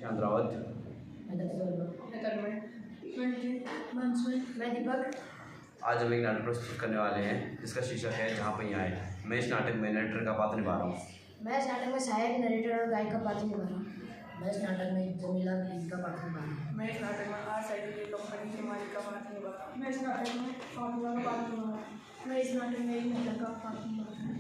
चांद रावत। मैं दीपक। आज हम एक नाटक प्रस्तुत करने वाले हैं जिसका शीर्षक है जहाँ पहिया आए। मैं इस नाटक में नरेटर का पात्र निभा रहा हूँ। मैं इस नाटक में सहायक नरेटर और गायक का पात्र निभा रहा हूँ। मैं इस नाटक में जमीला बीवी का पात्र निभा रहा हूँ। मैं इस नाटक में आर साइकिल की कंपनी के मालिक का पात्र निभाता हूँ। मैं इस नाटक में फातिमा का पात्र निभा रहा हूँ। मैं इस नाटक में एक महिला का पात्र निभा रहा हूँ।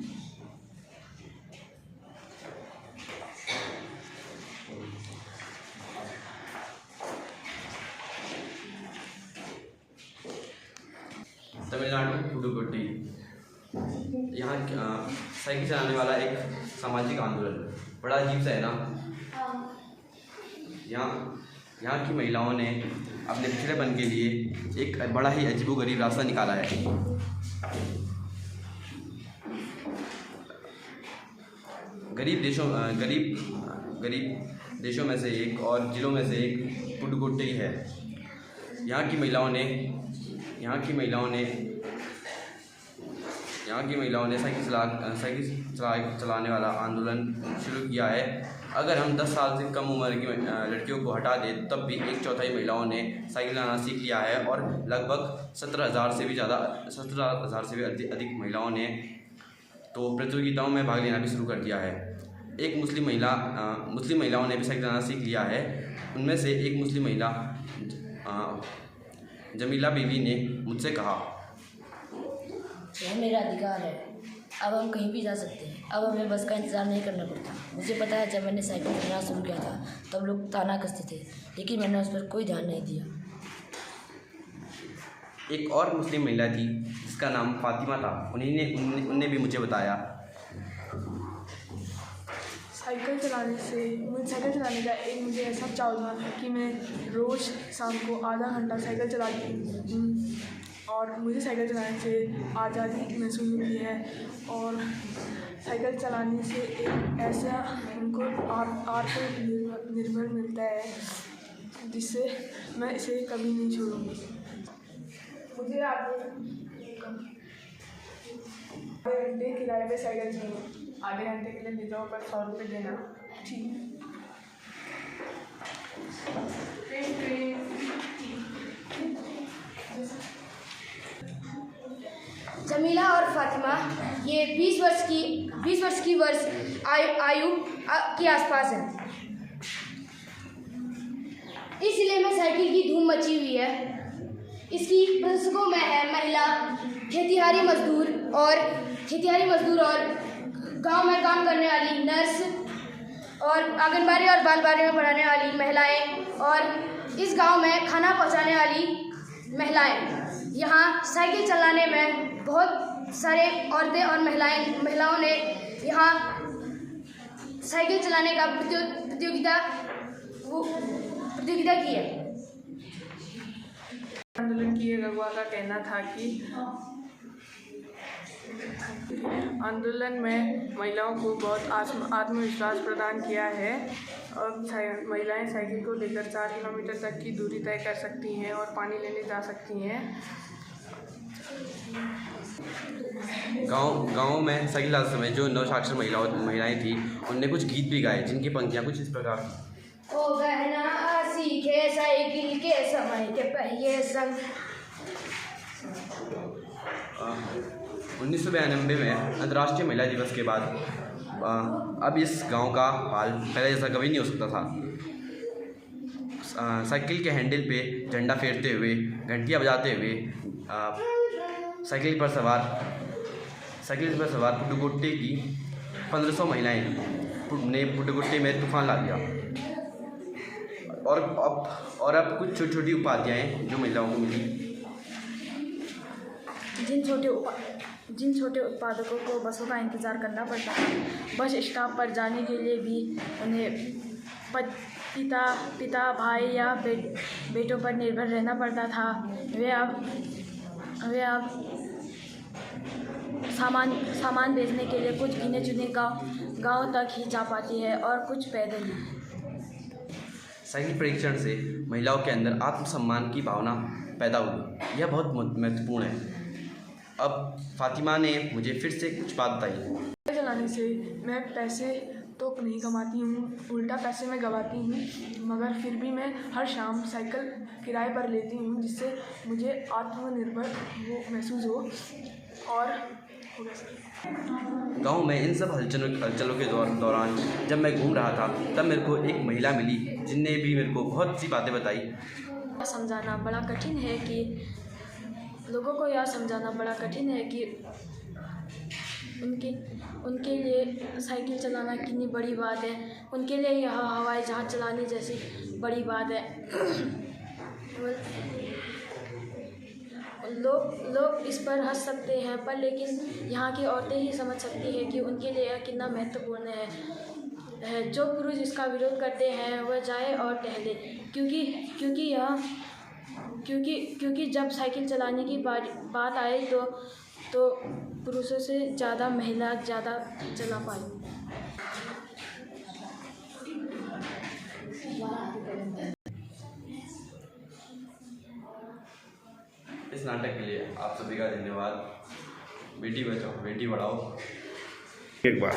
तमिलनाडु पुडुकोट्टी। यहाँ साइकिल चलाने वाला एक सामाजिक आंदोलन। बड़ा अजीब सा है ना। यहाँ की महिलाओं ने अपने पिछड़ेपन के लिए एक बड़ा ही अजीबोगरीब रास्ता निकाला है। गरीब देशों में से एक और जिलों में से एक पुडुकोट्टी है। यहाँ की महिलाओं ने साइकिल चलाने वाला आंदोलन शुरू किया है। अगर हम 10 साल से कम उम्र की लड़कियों को हटा दें तब भी 1/4 महिलाओं ने साइकिल चलाना सीख लिया है और लगभग 17,000 से भी अधिक महिलाओं ने तो प्रतियोगिताओं में भाग लेना भी शुरू कर दिया है। एक मुस्लिम महिलाओं ने भी साइकिल चलाना सीख लिया है। उनमें से एक मुस्लिम महिला जमीला बीवी ने मुझसे कहा, यह मेरा अधिकार है। अब हम कहीं भी जा सकते हैं। अब हमें बस का इंतज़ार नहीं करना पड़ता। मुझे पता है, जब मैंने साइकिल चलाना शुरू किया था तब लोग ताना कसते थे, लेकिन मैंने उस पर कोई ध्यान नहीं दिया। एक और मुस्लिम महिला थी जिसका नाम फातिमा था। उन्होंने भी मुझे बताया, साइकिल चलाने का एक मुझे ऐसा चाव था कि मैं रोज़ शाम को आधा घंटा साइकिल चलाती हूँ और मुझे साइकिल चलाने से आज़ादी महसूस होती है और साइकिल चलाने से एक ऐसा उनको आत्मनिर्भर मिलता है जिससे मैं इसे कभी नहीं छोड़ूंगी। मुझे आधे घंटे किराए पे साइकिल चाहिए। आधे घंटे के लिए ले जाओ, पर 100 रुपये देना। ठीक। जमीला और फातिमा ये 20 वर्ष की आयु के आसपास है। इस जिले में साइकिल की धूम मची हुई है। इसकी प्रशंसकों में है महिला खेतिहारी मजदूर और गांव में काम करने वाली नर्स और आंगनबाड़ी और बालवाड़ी में पढ़ाने वाली महिलाएं और इस गांव में खाना पहुंचाने वाली महिलाएं। यहाँ साइकिल चलाने में बहुत सारे औरतें और महिलाओं ने यहाँ साइकिल चलाने का प्रतियोगिता की है। आंदोलन की अगुआ का कहना था कि आंदोलन में महिलाओं को बहुत आत्मविश्वास प्रदान किया है और महिलाएं साइकिल को लेकर 4 किलोमीटर तक की दूरी तय कर सकती हैं और पानी लेने जा सकती हैं। गाँव में साइकिल चलाते समय जो नवसाक्षर महिलाएं थी, उनने कुछ गीत भी गाए जिनकी पंक्तियाँ कुछ इस प्रकार थी। ओ गहना सीखे साइकिल के समय के पहिए संग। 1992 में अंतर्राष्ट्रीय महिला दिवस के बाद अब इस गांव का हाल पहले जैसा कभी नहीं हो सकता था। साइकिल के हैंडल पे झंडा फेरते हुए, घंटियां बजाते हुए साइकिल पर सवार पुडुकोट्टी की 1500 महिलाएं ने पुडुकोट्टी में तूफान ला दिया। और अब कुछ छोटी उपाधियाँ जो महिलाओं को मिली। जिन छोटे उत्पादकों को बसों का इंतज़ार करना पड़ता था, बस स्टॉप पर जाने के लिए भी उन्हें पिता भाई या बेटों पर निर्भर रहना पड़ता था। वे अब सामान बेचने के लिए कुछ गिने चुने गाँव तक ही जा पाती है और कुछ पैदल ही। साइकिल परीक्षण से महिलाओं के अंदर आत्मसम्मान की भावना पैदा हुई। यह बहुत महत्वपूर्ण है। अब फातिमा ने मुझे फिर से कुछ बात बताई। चलाने से मैं पैसे तो नहीं कमाती हूँ, उल्टा पैसे मैं गंवाती हूँ, मगर फिर भी मैं हर शाम साइकिल किराए पर लेती हूँ, जिससे मुझे आत्मनिर्भर वो महसूस हो। और हो गया सर। गाँव में इन सब हलचलों के दौरान जब मैं घूम रहा था तब मेरे को एक महिला मिली जिनने भी मेरे को बहुत सी बातें बताई। समझाना बड़ा कठिन है कि लोगों को यह समझाना बड़ा कठिन है कि उनके लिए साइकिल चलाना कितनी बड़ी बात है, उनके लिए यह हवाई जहाज़ चलाने जैसी बड़ी बात है। लोग इस पर हंस सकते हैं, पर लेकिन यहाँ की औरतें ही समझ सकती हैं कि उनके लिए यह कितना महत्वपूर्ण है। जो पुरुष इसका विरोध करते हैं वह जाए और टहले, क्योंकि जब साइकिल चलाने की बात आए तो पुरुषों से ज़्यादा महिला ज़्यादा चला पाई। इस नाटक के लिए आप सभी का धन्यवाद। बेटी बचाओ बेटी पढ़ाओ। एक बार